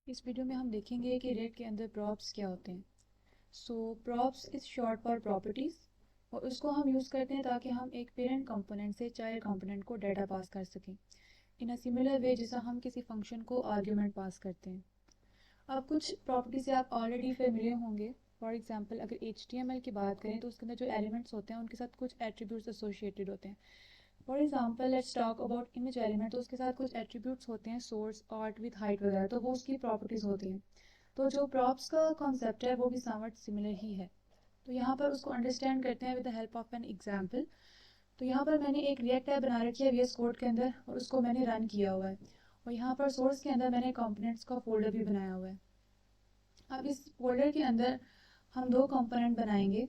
इस वीडियो में हम देखेंगे कि रेड के अंदर प्रॉप्स क्या होते हैं। So props is short for properties और उसको हम यूज़ करते हैं ताकि हम एक पेरेंट कंपोनेंट से चाइल्ड कंपोनेंट को डाटा पास कर सकें इन अ सिमिलर वे जैसा हम किसी फंक्शन को आर्ग्यूमेंट पास करते हैं। अब कुछ प्रॉपर्टी से आप ऑलरेडी फेमिलियर होंगे। फॉर एग्जांपल अगर HTML की बात करें तो उसके अंदर जो एलिमेंट्स होते हैं उनके साथ कुछ एट्रीब्यूट्स एसोसिएटेड होते हैं। For example let's talk about image element, तो उसके साथ कुछ एट्रीब्यूट्स होते हैं सोर्स, आर्ट विद हाइट वगैरह, तो वो उसकी प्रॉपर्टीज़ होती हैं। तो जो प्रॉप्स का कॉन्सेप्ट है वो भी समवट सिमिलर ही है। तो यहाँ पर उसको अंडरस्टैंड करते हैं with the help of an example. तो यहाँ पर मैंने एक रिएक्ट टैब बना रखी है VS कोड के अंदर और उसको मैंने रन किया हुआ है। और यहाँ पर सोर्स के अंदर मैंने कंपोनेंट्स का फोल्डर भी बनाया हुआ है। अब इस फोल्डर के अंदर हम दो कंपोनेंट बनाएंगे।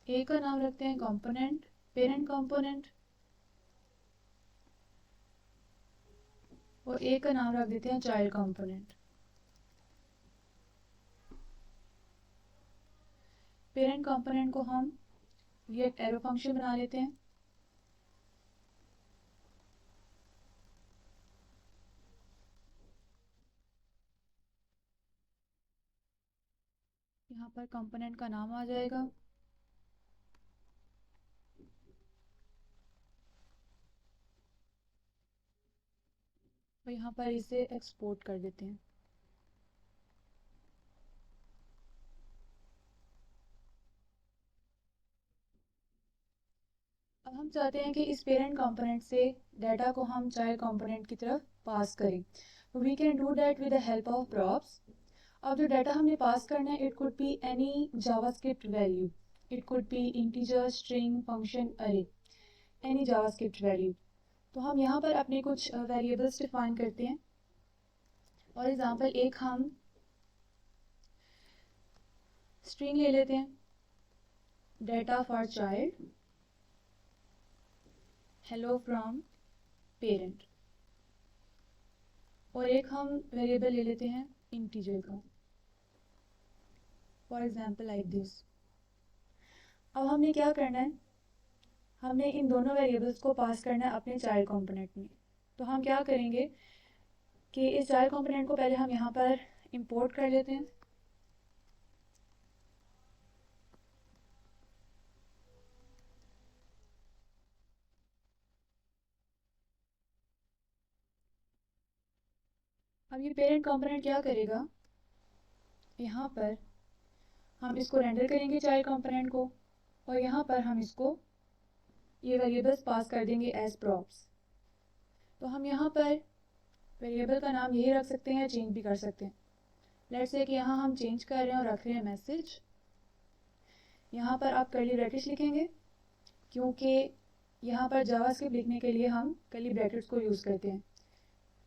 एक का नाम रखते हैं कंपोनेंट पेरेंट कंपोनेंट और एक का नाम रख देते हैं चाइल्ड कंपोनेंट। पेरेंट कंपोनेंट को हम रिएक्ट एरो फंक्शन बना लेते हैं। यहाँ पर कंपोनेंट का नाम आ जाएगा और यहाँ पर इसे एक्सपोर्ट कर देते हैं। अब हम चाहते हैं कि इस पेरेंट कंपोनेंट से डाटा को हम चाइल्ड कंपोनेंट की तरफ पास करें। We can do that with the help of props. अब जो डाटा हमने पास करना है it could be any JavaScript value, it could be integer, string, function, array, any JavaScript value. तो हम यहाँ पर अपने कुछ वेरिएबल्स डिफाइन करते हैं। फॉर एग्जांपल एक हम स्ट्रिंग ले लेते हैं, data for child, hello from parent. और एक हम वेरिएबल ले लेते हैं इंटीजर का, फॉर एग्जांपल लाइक दिस। अब हमने क्या करना है, हमने इन दोनों वेरिएबल्स को पास करना है अपने चाइल्ड कंपोनेंट में। तो हम क्या करेंगे कि इस चाइल्ड कंपोनेंट को पहले हम यहाँ पर इंपोर्ट कर लेते हैं। अब ये पेरेंट कंपोनेंट क्या करेगा, यहाँ पर हम इसको रेंडर करेंगे चाइल्ड कंपोनेंट को और यहाँ पर हम इसको ये वेरिएबल्स पास कर देंगे एज प्रॉप्स। तो हम यहाँ पर वेरिएबल का नाम यही रख सकते हैं, चेंज भी कर सकते हैं। लेट्स से कि यहाँ हम चेंज कर रहे हैं और रख रहे हैं मैसेज। यहाँ पर आप कर्ली ब्रैकेट्स लिखेंगे क्योंकि यहाँ पर जावास्क्रिप्ट लिखने के लिए हम कर्ली ब्रैकेट्स को यूज़ करते हैं।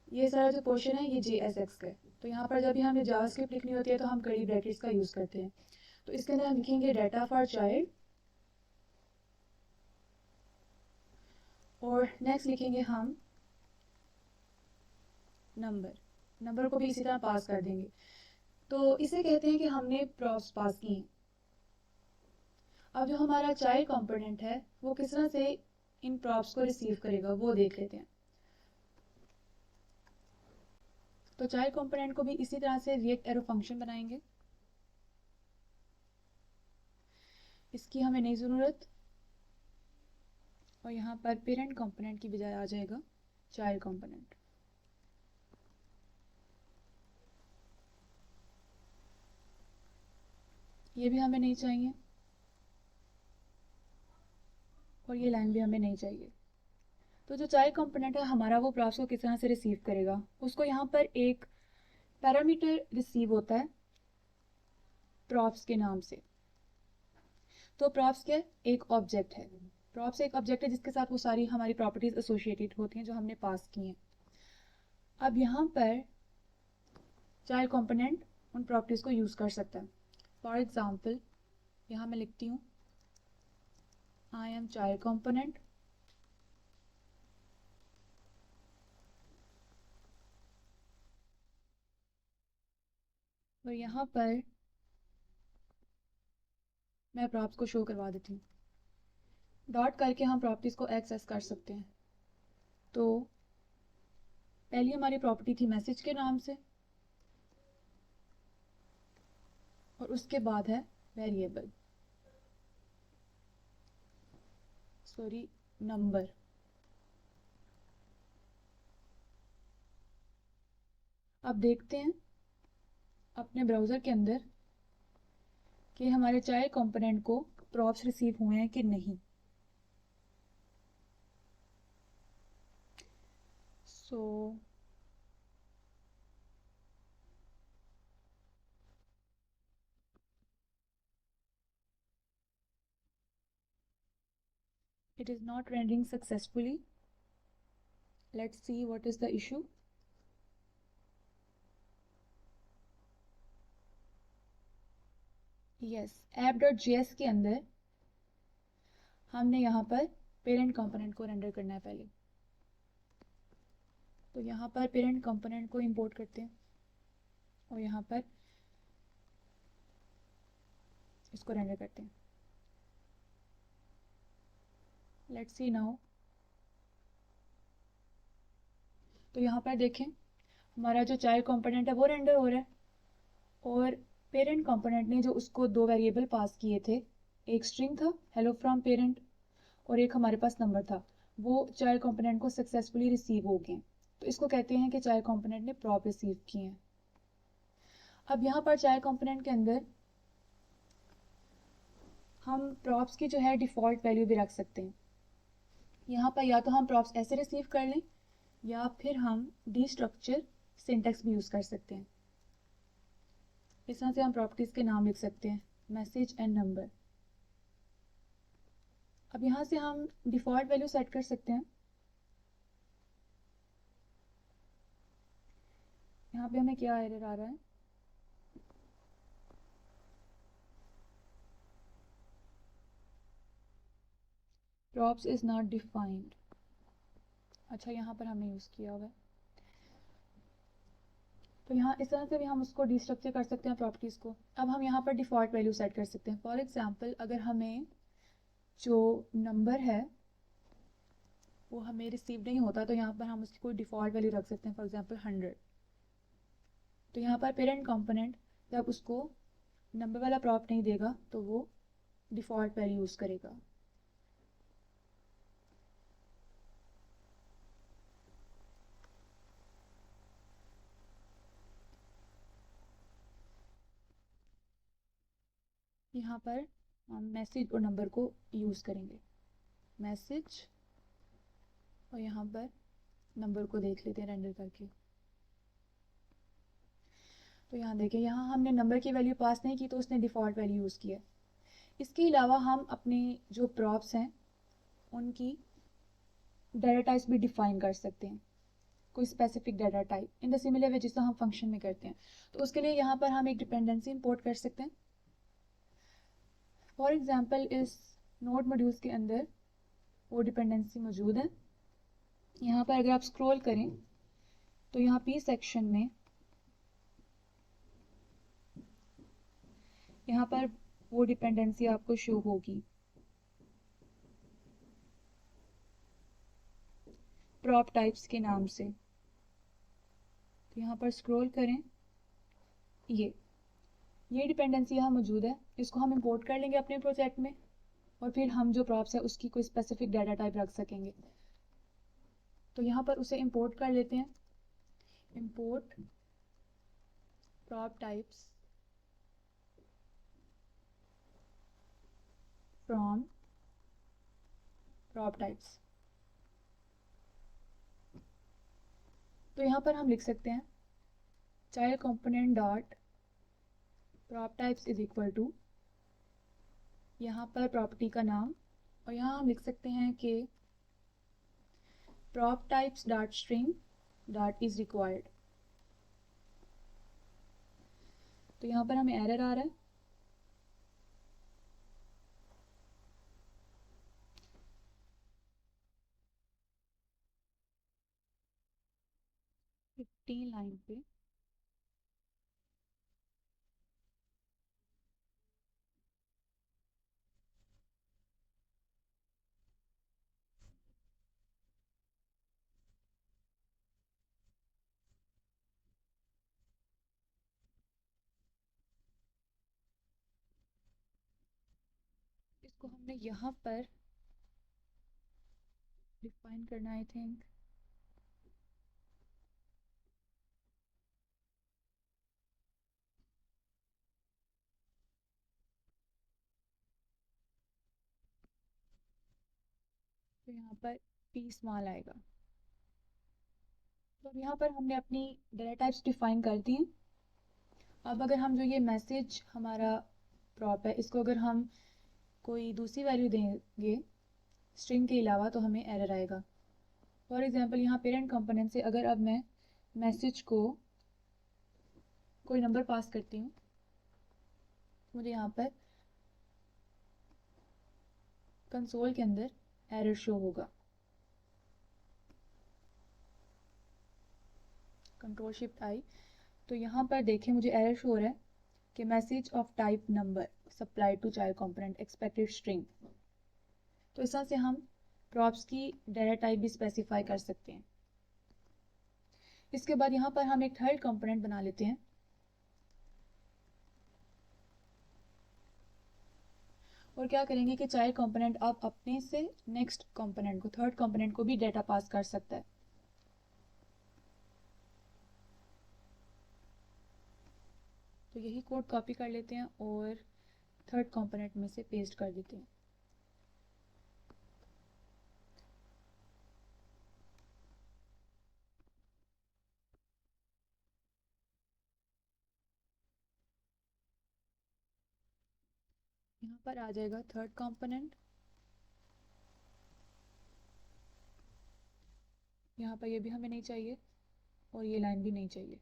ये सारा जो पोर्शन है ये JSX का है, तो यहाँ पर जब भी हमें जावास्क्रिप्ट लिखनी होती है तो हम कर्ली ब्रैकेट्स का यूज़ करते हैं। तो इसके अंदर हम लिखेंगे डाटा फॉर चाइल्ड और नेक्स्ट लिखेंगे हम नंबर को भी इसी तरह पास कर देंगे। तो इसे कहते हैं कि हमने प्रॉप्स पास की हैं। अब जो हमारा चाइल्ड कंपोनेंट है वो किस तरह से इन प्रॉप्स को रिसीव करेगा वो देख लेते हैं। तो चाइल्ड कंपोनेंट को भी इसी तरह से रिएक्ट एरो फंक्शन बनाएंगे। इसकी हमें नहीं ज़रूरत और यहाँ पर पेरेंट कंपोनेंट की बजाय आ जाएगा चाइल्ड कंपोनेंट। ये भी हमें नहीं चाहिए और ये लाइन भी हमें नहीं चाहिए। तो जो चाइल्ड कंपोनेंट है हमारा वो प्रॉप्स को किस तरह से रिसीव करेगा, उसको यहाँ पर एक पैरामीटर रिसीव होता है प्रॉप्स के नाम से। तो प्रॉप्स क्या, एक ऑब्जेक्ट है। प्रॉप्स एक ऑब्जेक्ट है जिसके साथ वो सारी हमारी प्रॉपर्टीज एसोसिएटेड होती हैं जो हमने पास की हैं। अब यहाँ पर चाइल्ड कंपोनेंट उन प्रॉपर्टीज को यूज़ कर सकता है। फॉर एग्जाम्पल यहाँ मैं लिखती हूँ आई एम चाइल्ड कंपोनेंट और यहाँ पर मैं प्रॉप्स को शो करवा देती हूँ। डॉट करके हम प्रॉपर्टीज को एक्सेस कर सकते हैं। तो पहली हमारी प्रॉपर्टी थी मैसेज के नाम से, और उसके बाद है वेरिएबल, सॉरी, नंबर। अब देखते हैं अपने ब्राउज़र के अंदर कि हमारे चाइल्ड कंपोनेंट को प्रॉप्स रिसीव हुए हैं कि नहीं। सो it is not rendering successfully. Let's see what is the issue. Yes, app.js के अंदर हमने यहाँ पर पेरेंट कंपोनेंट को रेंडर करना है पहले। तो यहाँ पर पेरेंट कंपोनेंट को इंपोर्ट करते हैं और यहाँ पर इसको रेंडर करते हैं। Let's see now. तो यहाँ पर देखें हमारा जो चाइल्ड कंपोनेंट है वो रेंडर हो रहा है, और पेरेंट कंपोनेंट ने जो उसको दो वेरिएबल पास किए थे, एक स्ट्रिंग था हेलो फ्रॉम पेरेंट और एक हमारे पास नंबर था, वो चाइल्ड कंपोनेंट को सक्सेसफुली रिसीव हो गए। तो इसको कहते हैं कि चाइल्ड कंपोनेंट ने प्रॉप रिसीव किए हैं। अब यहाँ पर चाइल्ड कंपोनेंट के अंदर हम प्रॉप्स की जो है डिफ़ॉल्ट वैल्यू भी रख सकते हैं। यहाँ पर या तो हम प्रॉप्स ऐसे रिसीव कर लें या फिर हम डीस्ट्रक्चर सिंटैक्स भी यूज़ कर सकते हैं। इस तरह से हम प्रॉपर्टीज़ के नाम लिख सकते हैं, मैसेज एंड नंबर। अब यहाँ से हम डिफ़ॉल्ट वैल्यू सेट कर सकते हैं। यहाँ पे हमें क्या एरर आ रहा है, प्रॉप्स इज़ नॉट डिफाइंड। अच्छा, यहाँ पर हमने यूज़ किया हुआ है। तो यहाँ इस तरह से भी हम उसको डिस्ट्रक्चर कर सकते हैं प्रॉपर्टीज़ को। अब हम यहाँ पर डिफ़ॉल्ट वैल्यू सेट कर सकते हैं। फॉर एग्जांपल अगर हमें जो नंबर है वो हमें रिसीव नहीं होता, तो यहाँ पर हम उसकी कोई डिफ़ॉल्ट वैल्यू रख सकते हैं, फॉर एग्जांपल 100। तो यहाँ पर पेरेंट कंपोनेंट जब उसको नंबर वाला प्रॉप नहीं देगा तो वो डिफ़ॉल्ट वैल्यू यूज़ करेगा। यहाँ पर हम मैसेज और नंबर को यूज़ करेंगे, मैसेज, और यहाँ पर नंबर को देख लेते हैं रेंडर करके। तो यहाँ देखिए, यहाँ हमने नंबर की वैल्यू पास नहीं की तो उसने डिफ़ॉल्ट वैल्यू यूज़ किया। इसके अलावा हम अपने जो प्रॉप्स हैं उनकी डाटा टाइप्स भी डिफाइन कर सकते हैं, कोई specific data type in the similar way जिसका हम फंक्शन में करते हैं। तो उसके लिए यहाँ पर हम एक डिपेंडेंसी इंपोर्ट कर सकते हैं। फॉर एग्जांपल इस नोड मॉड्यूल्स के अंदर वो डिपेंडेंसी मौजूद है। यहाँ पर अगर आप स्क्रॉल करें तो यहाँ पी सेक्शन में यहाँ पर वो डिपेंडेंसी आपको शो होगी, प्रॉप टाइप्स के नाम से। तो यहाँ पर स्क्रॉल करें, ये डिपेंडेंसी यहाँ मौजूद है। इसको हम इंपोर्ट कर लेंगे अपने प्रोजेक्ट में और फिर हम जो प्रॉप्स है उसकी कोई स्पेसिफिक डाटा टाइप रख सकेंगे। तो यहाँ पर उसे इंपोर्ट कर लेते हैं, import prop types from prop types. तो यहाँ पर हम लिख सकते हैं child component dot prop types is equal to, यहाँ पर प्रॉपर्टी का नाम, और यहाँ हम लिख सकते हैं कि prop types dot string dot is required। तो यहाँ पर हमें एरर आ रहा है, लाइन पे। इसको हमने यहाँ पर डिफाइन करना आई थिंक। तो यहाँ पर पी स्मॉल आएगा। तो अब यहाँ पर हमने अपनी डेटा टाइप्स डिफाइन कर दी हैं। अब अगर हम जो ये मैसेज हमारा प्रॉप है, इसको अगर हम कोई दूसरी वैल्यू देंगे स्ट्रिंग के अलावा, तो हमें एरर आएगा। फॉर एग्जांपल यहाँ पेरेंट कंपोनेंट से अगर अब मैं मैसेज को कोई नंबर पास करती हूँ, मुझे यहाँ पर कंसोल के अंदर एरर शो होगा। कंट्रोल शिफ्ट आई, तो यहाँ पर देखें मुझे एरर शो हो रहा है कि message of type number supply to child component expected string. तो इस तरह से हम प्रॉप्स की डेटा टाइप भी स्पेसिफाई कर सकते हैं। इसके बाद यहाँ पर हम एक थर्ड कंपोनेंट बना लेते हैं। और क्या करेंगे कि चाइल्ड कंपोनेंट अब अपने से नेक्स्ट कंपोनेंट को, थर्ड कंपोनेंट को भी डेटा पास कर सकता है। तो यही कोड कॉपी कर लेते हैं और थर्ड कंपोनेंट में से पेस्ट कर देते हैं। यहाँ पर आ जाएगा थर्ड कंपोनेंट। यहाँ पर ये भी हमें नहीं चाहिए और ये लाइन भी नहीं चाहिए।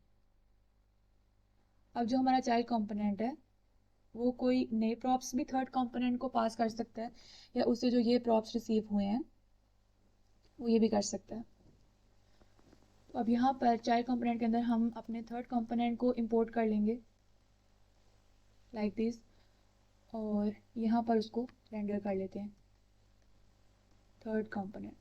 अब जो हमारा चाइल्ड कंपोनेंट है वो कोई नए प्रॉप्स भी थर्ड कंपोनेंट को पास कर सकता है, या उससे जो ये प्रॉप्स रिसीव हुए हैं वो ये भी कर सकता है। तो अब यहाँ पर चाइल्ड कंपोनेंट के अंदर हम अपने थर्ड कंपोनेंट को इंपोर्ट कर लेंगे लाइक दिस, और यहाँ पर उसको रेंडर कर लेते हैं थर्ड कंपोनेंट।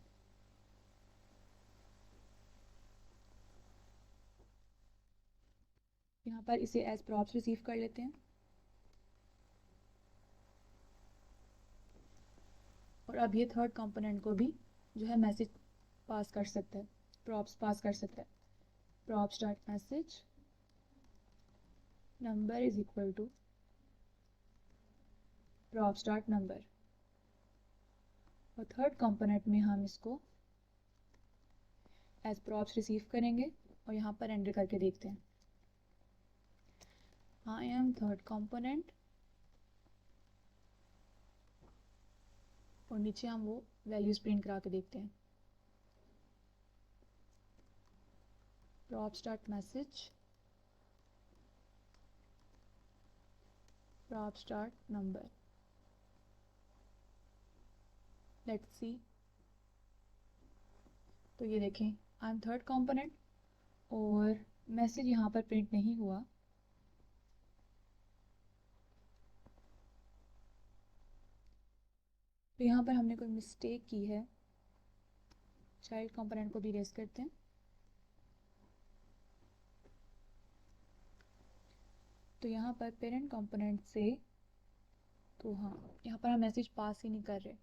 यहाँ पर इसे एज प्रॉप्स रिसीव कर लेते हैं और अब ये थर्ड कंपोनेंट को भी जो है मैसेज पास कर सकता है, प्रॉप्स पास कर सकता है। Props dot message number is equal to props dot number, और थर्ड कंपोनेंट में हम इसको एज प्रॉप्स रिसीव करेंगे और यहाँ पर एंटर करके देखते हैं आई एम थर्ड कंपोनेंट, और नीचे हम वो वैल्यूज प्रिंट करा के देखते हैं props dot message props dot number. Let's see. तो ये देखें आई एम थर्ड कंपोनेंट और मैसेज यहाँ पर प्रिंट नहीं हुआ। तो यहाँ पर हमने कोई मिस्टेक की है। चाइल्ड कंपोनेंट को भी रेस करते हैं। तो यहाँ पर पेरेंट कंपोनेंट से, तो हाँ यहाँ पर हम मैसेज पास ही नहीं कर रहे,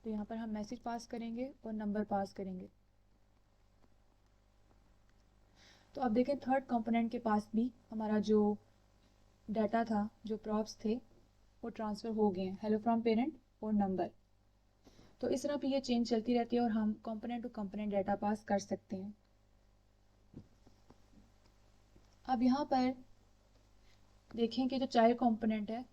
तो यहाँ पर हम मैसेज पास करेंगे और नंबर पास करेंगे। तो अब देखें थर्ड कंपोनेंट के पास भी हमारा जो डाटा था, जो प्रॉप्स थे, वो ट्रांसफ़र हो गए हैं, हेलो फ्रॉम पेरेंट और नंबर। तो इस तरह भी ये चेंज चलती रहती है और हम component to component data pass कर सकते हैं। अब यहाँ पर देखें कि जो चाइल्ड कंपोनेंट है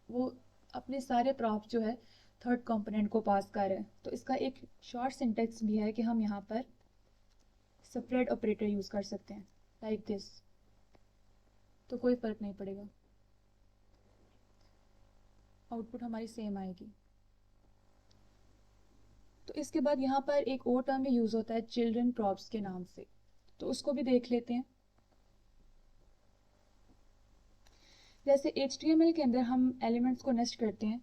वो अपने सारे प्रॉप्स जो है थर्ड कंपोनेंट को पास कर रहे हैं। तो इसका एक शॉर्ट सिंटेक्स भी है कि हम यहाँ पर सेपरेट ऑपरेटर यूज़ कर सकते हैं लाइक दिस, तो कोई फ़र्क नहीं पड़ेगा, आउटपुट हमारी सेम आएगी। तो इसके बाद यहाँ पर एक और टर्म भी यूज़ होता है चिल्ड्रन प्रॉप्स के नाम से, तो उसको भी देख लेते हैं। जैसे HTML के अंदर हम एलिमेंट्स को नेस्ट करते हैं,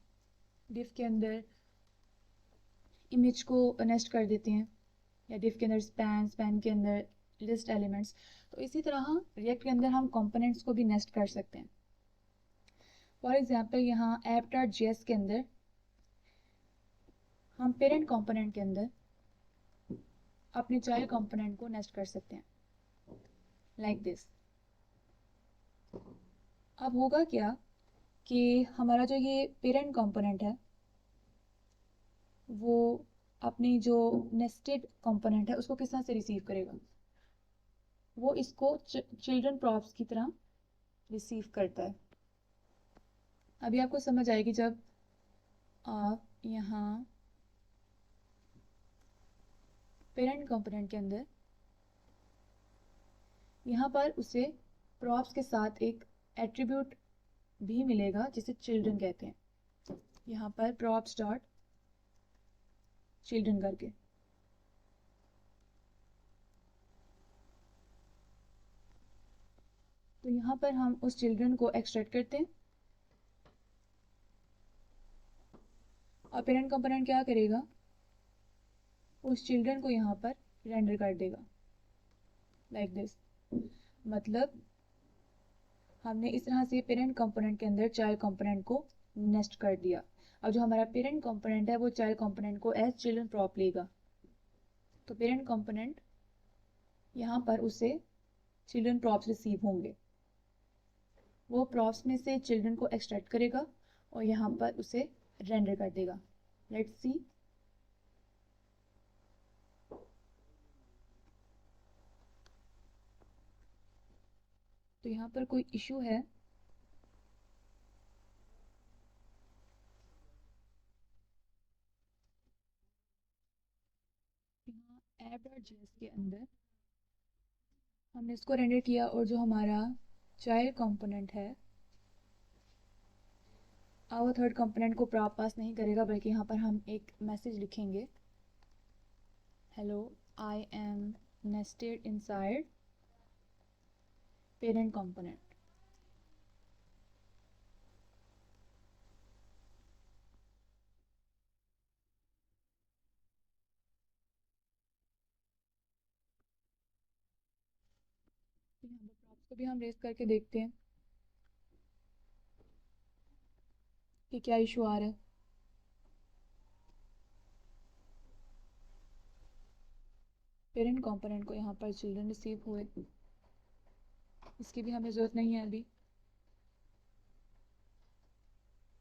डिफ के अंदर इमेज को नेस्ट कर देते हैं, या डिफ के अंदर स्पैन के अंदर लिस्ट एलिमेंट्स, तो इसी तरह रिएक्ट के अंदर हम कंपोनेंट्स को भी नेस्ट कर सकते हैं। फॉर एग्जांपल यहाँ app.js के अंदर हम पेरेंट कंपोनेंट के अंदर अपने चाइल्ड कंपोनेंट को नेस्ट कर सकते हैं लाइक दिस। अब होगा क्या कि हमारा जो ये पेरेंट कंपोनेंट है वो अपनी जो नेस्टेड कंपोनेंट है उसको किस तरह से रिसीव करेगा, वो इसको चिल्ड्रन प्रॉप्स की तरह रिसीव करता है। अभी आपको समझ आएगी जब आप यहाँ पेरेंट कंपोनेंट के अंदर यहाँ पर उसे प्रॉप्स के साथ एक एट्रीब्यूट भी मिलेगा जिसे चिल्ड्रन कहते हैं, यहाँ पर प्रॉप्स डॉट चिल्ड्रन करके। तो यहाँ पर हम उस चिल्ड्रन को एक्सट्रैक्ट करते हैं और पेरेंट कंपोनेंट क्या करेगा, उस चिल्ड्रन को यहाँ पर रेंडर कर देगा लाइक दिस। मतलब हमने इस तरह से पेरेंट कंपोनेंट के अंदर चाइल्ड कंपोनेंट को नेस्ट कर दिया। अब जो हमारा पेरेंट कंपोनेंट है वो चाइल्ड कंपोनेंट को एज चिल्ड्रन प्रॉप लेगा, तो पेरेंट कंपोनेंट यहाँ पर उसे चिल्ड्रन प्रॉप्स रिसीव होंगे, वो प्रॉप्स में से चिल्ड्रन को एक्सट्रैक्ट करेगा और यहाँ पर उसे रेंडर कर देगा। Let's see. तो यहाँ पर कोई इशू है, यहाँ app.js के अंदर हमने इसको रेंडर किया और जो हमारा चाइल्ड कंपोनेंट है आवर थर्ड कंपोनेंट को प्रॉप पास नहीं करेगा, बल्कि यहाँ पर हम एक मैसेज लिखेंगे, hello I am nested inside parent component. तो यहाँ पर प्रॉप्स को भी हम रेज करके देखते हैं कि क्या इशू आ रहा है। पेरेंट कंपोनेंट को यहाँ पर चिल्ड्रन रिसीव हुए, इसकी भी हमें ज़रूरत नहीं है अभी।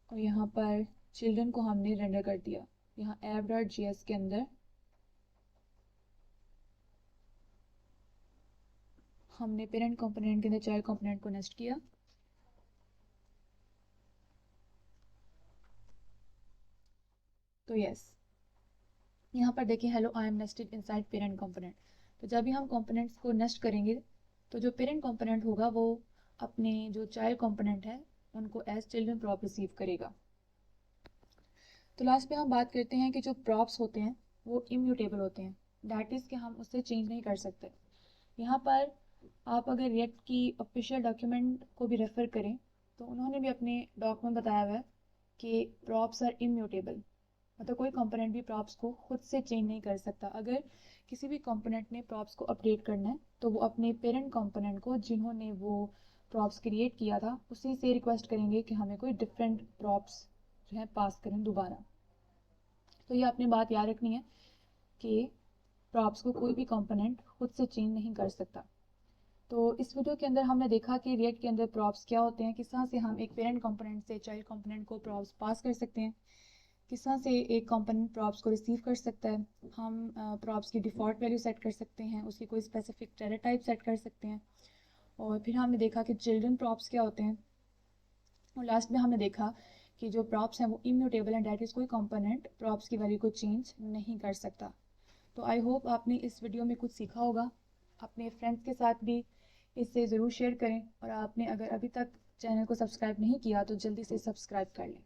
और यहाँ पर चिल्ड्रन को हमने रेंडर कर दिया, यहाँ app.js के अंदर हमने पेरेंट कंपोनेंट के अंदर चाइल्ड कंपोनेंट को नेस्ट किया। तो यस, यहाँ पर देखिए hello I am nested inside parent component. तो जब भी हम कंपोनेंट्स को नेस्ट करेंगे तो जो पेरेंट कंपोनेंट होगा वो अपने जो चाइल्ड कंपोनेंट है उनको एज चिल्ड्रन प्रॉप रिसीव करेगा। तो लास्ट में हम बात करते हैं कि जो प्रॉप्स होते हैं वो इम्यूटेबल होते हैं, दैट इज़ कि हम उससे चेंज नहीं कर सकते। यहाँ पर आप अगर रिएक्ट की ऑफिशियल डॉक्यूमेंट को भी रेफ़र करें तो उन्होंने भी अपने डॉक्यूमेंट बताया हुआ है कि प्रॉप्स आर इम्यूटेबल, मतलब कोई कंपोनेंट भी प्रॉप्स को खुद से चेंज नहीं कर सकता। अगर किसी भी कंपोनेंट ने प्रॉप्स को अपडेट करना है तो वो अपने पेरेंट कंपोनेंट को जिन्होंने वो प्रॉप्स क्रिएट किया था उसी से रिक्वेस्ट करेंगे कि हमें कोई डिफरेंट प्रॉप्स जो है पास करें दोबारा। तो ये आपने बात याद रखनी है कि प्रॉप्स को कोई भी कंपोनेंट खुद से चेंज नहीं कर सकता। तो इस वीडियो के अंदर हमने देखा कि रिएक्ट के अंदर प्रॉप्स क्या होते हैं, किस तरह से हम एक पेरेंट कंपोनेंट से चाइल्ड कंपोनेंट को प्रॉप्स पास कर सकते हैं, किस तरह से एक कंपोनेंट प्रॉप्स को रिसीव कर सकता है, हम प्रॉप्स की डिफ़ॉल्ट वैल्यू सेट कर सकते हैं, उसकी कोई स्पेसिफिक डेटा टाइप सेट कर सकते हैं, और फिर हमने देखा कि चिल्ड्रन प्रॉप्स क्या होते हैं, और लास्ट में हमने देखा कि जो प्रॉप्स हैं वो इम्यूटेबल एंड डैट इज़ कोई कंपोनेंट प्रॉप्स की वैल्यू को चेंज नहीं कर सकता। तो आई होप आपने इस वीडियो में कुछ सीखा होगा। अपने फ्रेंड्स के साथ भी इसे ज़रूर शेयर करें, और आपने अगर अभी तक चैनल को सब्सक्राइब नहीं किया तो जल्दी से सब्सक्राइब कर लें।